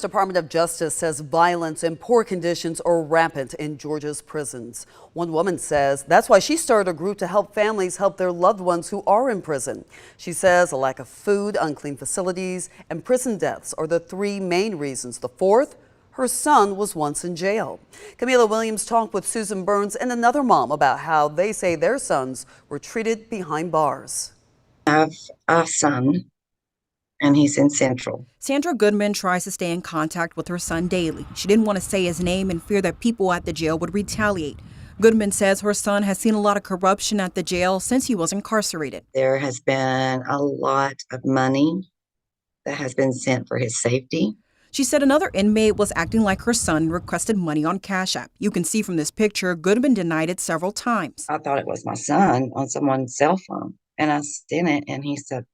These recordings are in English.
Department of Justice says violence and poor conditions are rampant in Georgia's prisons. One woman says that's why she started a group to help families help their loved ones who are in prison. She says a lack of food, unclean facilities, and prison deaths are the three main reasons. The fourth, her son was once in jail. Camila Williams talked with Susan Burns and another mom about how they say their sons were treated behind bars. I have a son, and he's in Central. Sandra Goodman tries to stay in contact with her son daily. She didn't want to say his name in fear that people at the jail would retaliate. Goodman says her son has seen a lot of corruption at the jail since he was incarcerated. There has been a lot of money that has been sent for his safety. She said another inmate was acting like her son and requested money on Cash App. You can see from this picture, Goodman denied it several times. I thought it was my son on someone's cell phone, and I sent it, and he said,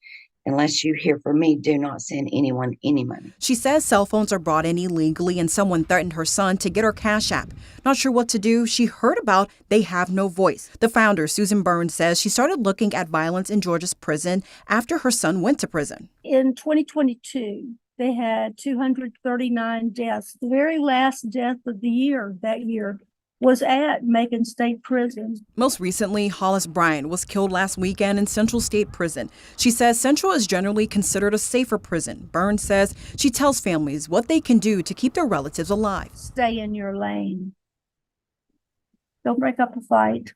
"Unless you hear from me, do not send anyone any money." She says cell phones are brought in illegally and someone threatened her son to get her Cash App. Not sure what to do, she heard about They Have No Voice. The founder, Susan Burns, says she started looking at violence in Georgia's prison after her son went to prison. In 2022, they had 239 deaths. The very last death of the year that year was at Macon State Prison. Most recently, Hollis Bryant was killed last weekend in Central State Prison. She says Central is generally considered a safer prison. Burns says she tells families what they can do to keep their relatives alive. Stay in your lane. Don't break up a fight.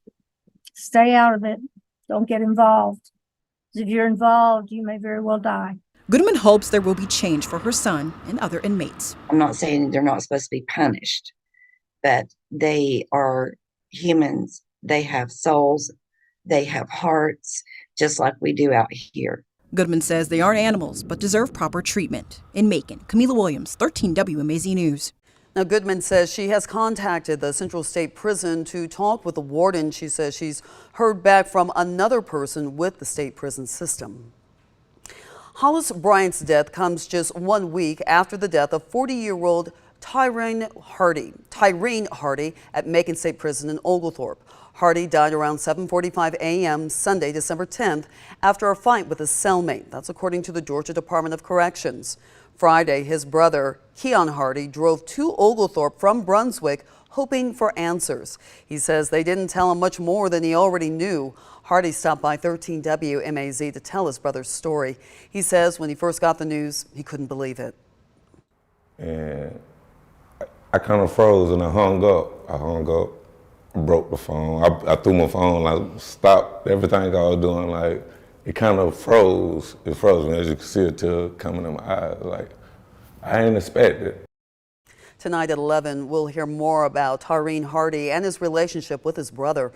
Stay out of it. Don't get involved. If you're involved, you may very well die. Goodman hopes there will be change for her son and other inmates. I'm not saying they're not supposed to be punished, but they are humans. They have souls. They have hearts, just like we do out here. Goodman says they aren't animals, but deserve proper treatment. In Macon, Camila Williams, 13 WMAZ News. Now, Goodman says she has contacted the Central State Prison to talk with the warden. She says she's heard back from another person with the state prison system. Hollis Bryant's death comes just 1 week after the death of 40-year-old Tyreen Hardy at Macon State Prison in Oglethorpe. Hardy died around 7:45 a.m. Sunday, December 10th, after a fight with his cellmate. That's according to the Georgia Department of Corrections. Friday, his brother, Keon Hardy, drove to Oglethorpe from Brunswick hoping for answers. He says they didn't tell him much more than he already knew. Hardy stopped by 13 WMAZ to tell his brother's story. He says when he first got the news, he couldn't believe it. And I kind of froze and I hung up, broke the phone. I threw my phone, like stopped everything I was doing, like it kind of froze. It froze me, as you can see a tear coming in my eyes. Like I didn't expect it. Tonight at 11, we'll hear more about Tyreen Hardy and his relationship with his brother.